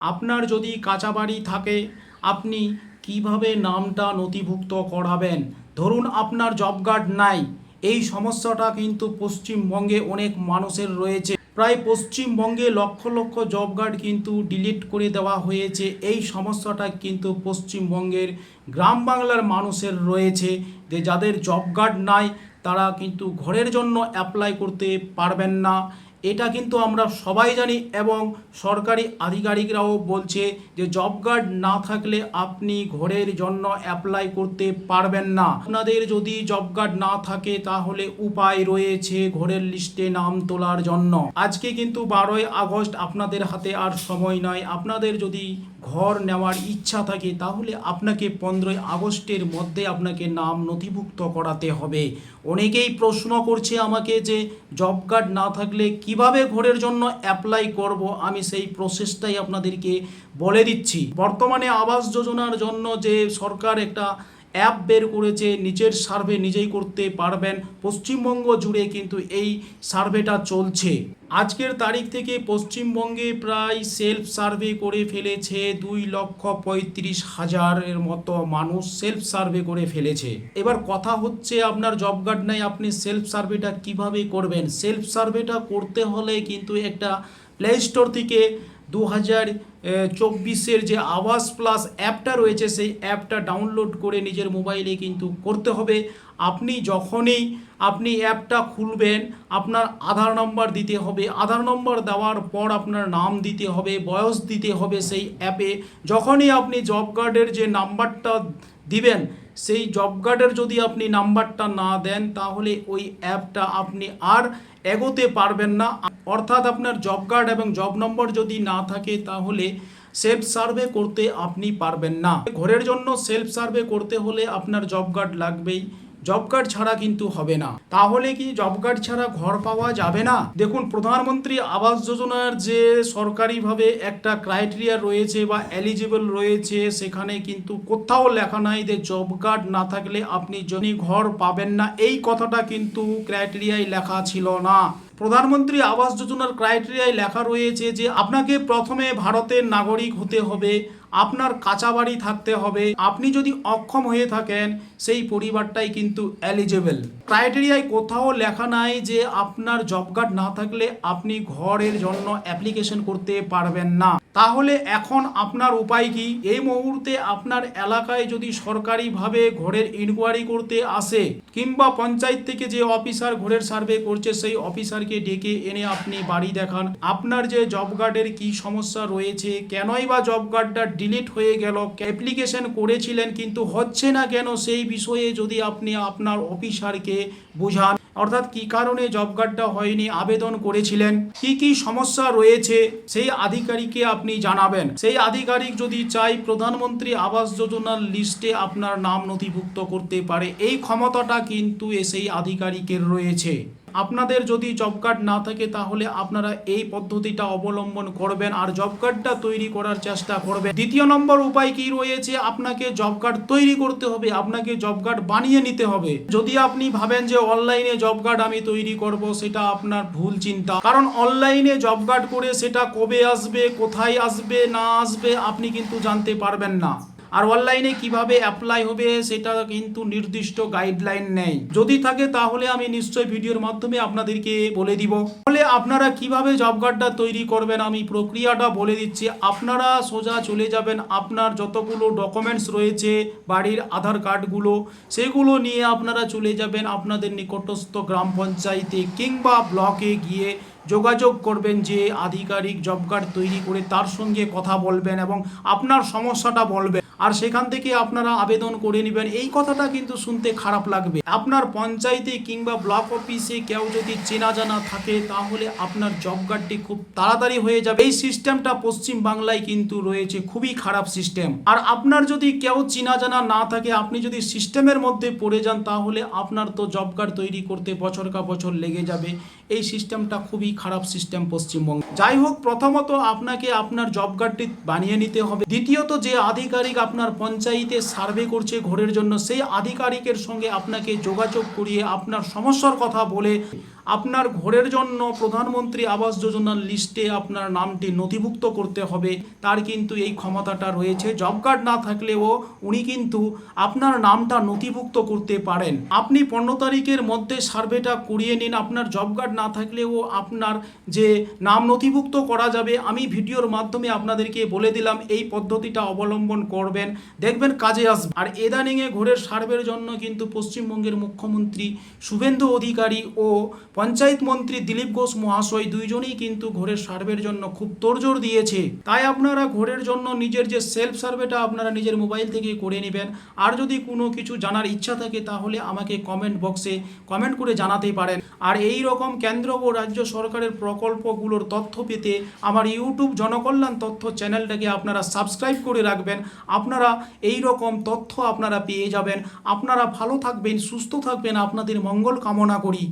আপনার যদি কাঁচা বাড়ি থাকে আপনি কিভাবে নামটা নথিভুক্ত করাবেন? ধরুন আপনার জব কার্ড নাই, এই সমস্যাটা কিন্তু পশ্চিমবঙ্গে অনেক মানুষের রয়েছে। প্রায় পশ্চিমবঙ্গে লক্ষ লক্ষ জব কার্ড কিন্তু ডিলিট করে দেওয়া হয়েছে। এই সমস্যাটা কিন্তু পশ্চিমবঙ্গের গ্রাম বাংলার মানুষের রয়েছে, যে যাদের জব কার্ড নাই তারা কিন্তু ঘরের জন্য অ্যাপ্লাই করতে পারবেন না। এটা কিন্তু আমরা সবাই জানি এবং সরকারি আধিকারিকরাও বলছে যে জব কার্ড না থাকলে আপনি ঘরের জন্য অ্যাপ্লাই করতে পারবেন না। আপনাদের যদি জব কার্ড না থাকে তাহলে উপায় রয়েছে ঘরের লিস্টে নাম তোলার জন্য। আজকে কিন্তু 12ই আগস্ট, আপনাদের হাতে আর সময় নয়। আপনাদের যদি ঘর নেওয়ার ইচ্ছা থাকে তাহলে আপনাকে 15ই আগস্টের মধ্যে আপনাকে নাম নথিভুক্ত করাতে হবে। অনেকেই প্রশ্ন করছে আমাকে যে জব কার্ড না থাকলে কিভাবে ঘরের জন্য অ্যাপ্লাই করব, আমি সেই প্রসেসটাই আপনাদেরকে বলে দিচ্ছি। বর্তমানে আবাস যোজনার জন্য যে সরকার একটা অ্যাপ বের করেছে, নিজের সার্ভে নিজেই করতে পারবেন। পশ্চিমবঙ্গ জুড়ে কিন্তু এই সার্ভেটা চলছে। আজকের তারিখ থেকে পশ্চিমবঙ্গে প্রায় সেলফ সার্ভে করে ফেলেছে 2,35,000-এর মতো মানুষ সেলফ সার্ভে করে ফেলেছে। এবার কথা হচ্ছে আপনার জব কার্ড নাই, আপনি সেলফ সার্ভেটা কিভাবে করবেন? সেলফ সার্ভেটা করতে হলে কিন্তু একটা প্লে স্টোর থেকে 2024-এর যে আবাস প্লাস অ্যাপটা রয়েছে সেই অ্যাপটা ডাউনলোড করে নিজের মোবাইলে কিন্তু করতে হবে। আপনি যখনই অ্যাপটা খুলবেন আপনার আধার নম্বর দিতে হবে। আধার নম্বর দেওয়ার পর আপনার নাম দিতে হবে, বয়স দিতে হবে সেই অ্যাপে। যখনই আপনি জব কার্ডের যে নাম্বারটা দিবেন, সেই জব কার্ডের যদি আপনি নাম্বারটা না দেন তাহলে ওই অ্যাপটা আপনি আর এগোতে পারবেন না। অর্থাৎ আপনার জব কার্ড এবং জব নম্বর যদি না থাকে তাহলে সেলফ সার্ভে করতে আপনি পারবেন না। ঘরের জন্য সেলফ সার্ভে করতে হলে আপনার জব কার্ড লাগবেই, জব কার্ড ছাড়া কিন্তু হবে না। তাহলে কি জব কার্ড ছাড়া ঘর পাওয়া যাবে না? দেখুন, প্রধানমন্ত্রী আবাস যোজনার যে সরকারিভাবে একটা ক্রাইটেরিয়া রয়েছে বা এলিজিবল রয়েছে, সেখানে কিন্তু কোথাও লেখা নাই যে জব কার্ড না থাকলে আপনি ঘর পাবেন না। এই কথাটা কিন্তু ক্রাইটেরিয়ায় লেখা ছিল না। প্রধানমন্ত্রী আবাস যোজনার ক্রাইটেরিয়ায় লেখা রয়েছে যে আপনাকে প্রথমে ভারতের নাগরিক হতে হবে, আপনার কাঁচা বাড়ি থাকতে হবে, আপনি যদি অক্ষম হয়ে থাকেন সেই পরিবারটাই কিন্তু এলিজেবল। ক্রাইটেরিয়ায় কোথাও লেখা নাই যে আপনার জব কার্ড না থাকলে আপনি ঘরের জন্য অ্যাপ্লিকেশন করতে পারবেন না। তাহলে এখন আপনার উপায় কি? এই মুহূর্তে আপনার এলাকায় যদি সরকারিভাবে ঘরের ইনকোয়ারি করতে আসে কিংবা পঞ্চায়েত থেকে যে অফিসার ঘরের সার্ভে করছে সেই অফিসারকে ডেকে এনে আপনি বাড়ি দেখান আপনার যে জব কার্ডের কি সমস্যা রয়েছে, কেনই বা জব কার্ডটা ডিলিট হয়ে গেল, অ্যাপ্লিকেশন করেছিলেন কিন্তু হচ্ছে না কেন, সেই বিষয়ে যদি আপনি আপনার অফিসারকে বোঝান, অর্থাৎ কি কারণে জব কার্ডটা হয়নি, আবেদন করেছিলেন, কি কি সমস্যা রয়েছে, সেই আধিকারিককে আপনি জানাবেন। সেই আধিকারিক যদি চাই প্রধানমন্ত্রী আবাস যোজনার লিস্টে আপনার নাম নথিভুক্ত করতে পারে, এই ক্ষমতাটা কিন্তু সেই আধিকারিকের রয়েছে। আপনাদের যদি জব কার্ড না থাকে তাহলে আপনারা এই পদ্ধতিটা অবলম্বন করবেন আর জব কার্ডটা তৈরি করার চেষ্টা করবেন। দ্বিতীয় নম্বর উপায় কি রয়েছে? আপনাকে জব কার্ড তৈরি করতে হবে, আপনাকে জব কার্ড বানিয়ে নিতে হবে। যদি আপনি ভাবেন যে অনলাইনে জব কার্ড আমি তৈরি করব, সেটা আপনার ভুল চিন্তা। কারণ অনলাইনে জব কার্ড করে সেটা কবে আসবে, কোথায় আসবে না আসবে আপনি কিন্তু জানতে পারবেন না। আর অনলাইনে কিভাবে অ্যাপ্লাই হবে সেটা কিন্তু নির্দিষ্ট গাইডলাইন নেই। যদি থাকে তাহলে আমি নিশ্চয়ই ভিডিওর মাধ্যমে আপনাদেরকে বলে দিব। তাহলে আপনারা কিভাবে জব কার্ডটা তৈরি করবেন আমি প্রক্রিয়াটা বলে দিচ্ছি। আপনারা সোজা চলে যাবেন, আপনার যতগুলো ডকুমেন্টস রয়েছে বাড়ির আধার কার্ডগুলো, সেগুলো নিয়ে আপনারা চলে যাবেন আপনাদের নিকটস্থ গ্রাম পঞ্চায়েতে কিংবা ব্লকে গিয়ে যোগাযোগ করবেন যে আধিকারিক জব কার্ড তৈরি করে, তার সঙ্গে কথা বলবেন এবং আপনার সমস্যাটা বলবেন আর সেখান থেকে আপনারা আবেদন করে নেবেন। এই কথাটা কিন্তু শুনতে খারাপ লাগবে। আপনার পঞ্চায়েতে কিংবা ব্লক অফিসে কেউ যদি চেনা জানা থাকে তাহলে আপনার জব কার্ডটি খুব তাড়াতাড়ি হয়ে যাবে। এই সিস্টেমটা পশ্চিম বাংলায় কিন্তু রয়েছে, খুবই খারাপ সিস্টেম। আর আপনার যদি কেউ চেনা জানা না থাকে, আপনি যদি সিস্টেমের মধ্যে পড়ে যান তাহলে আপনার তো জব কার্ড তৈরি করতে বছর কা বছর লেগে যাবে। এই সিস্টেমটা খুবই খারাপ সিস্টেম পশ্চিমবঙ্গে। যাই হোক, প্রথমত আপনাকে আপনার জব কার্ডটি বানিয়ে নিতে হবে। দ্বিতীয়ত যে আধিকারিক আপনার পঞ্চায়েতে সার্ভে করছে ঘরের জন্য, সেই আধিকারিকের সঙ্গে আপনাকে যোগাযোগ করিয়ে আপনার সমস্যার কথা বলে আপনার ঘরের জন্য প্রধানমন্ত্রী আবাস যোজনার লিস্টে আপনার নামটি নথিভুক্ত করতে হবে, তার কিন্তু এই ক্ষমতাটা রয়েছে। জব কার্ড না থাকলেও উনি কিন্তু আপনার নামটা নথিভুক্ত করতে পারেন। আপনি 15 তারিখের মধ্যে সার্ভেটা করিয়ে নিন। আপনার জব কার্ড না থাকলেও আপনার যে নাম নথিভুক্ত করা যাবে, আমি ভিডিওর মাধ্যমে আপনাদেরকে বলে দিলাম, এই পদ্ধতিটা অবলম্বন করবেন, দেখবেন কাজে আসবে। আর ইদানিংয়ে ঘরের সার্ভের জন্য কিন্তু পশ্চিমবঙ্গের মুখ্যমন্ত্রী শুভেন্দু অধিকারী ও পঞ্চায়েত মন্ত্রী দিলীপ ঘোষ মহাশয় দুইজনেই কিন্তু ঘরের সার্ভের জন্য খুব তোড়জোড় দিয়েছে। তাই আপনারা ঘরের জন্য নিজের যে সেলফ সার্ভেটা আপনারা নিজের মোবাইল থেকে করে নেবেন। আর যদি কোনো কিছু জানার ইচ্ছা থাকে তাহলে আমাকে কমেন্ট বক্সে কমেন্ট করে জানাতে পারেন। আর এই রকম কেন্দ্র ও রাজ্য সরকারের প্রকল্পগুলোর তথ্য পেতে আমার ইউটিউব জনকল্যাণ তথ্য চ্যানেলটাকে আপনারা সাবস্ক্রাইব করে রাখবেন। আপনারা এই রকম তথ্য আপনারা পেয়ে যাবেন। আপনারা ভালো থাকবেন, সুস্থ থাকবেন, আপনাদের মঙ্গল কামনা করি।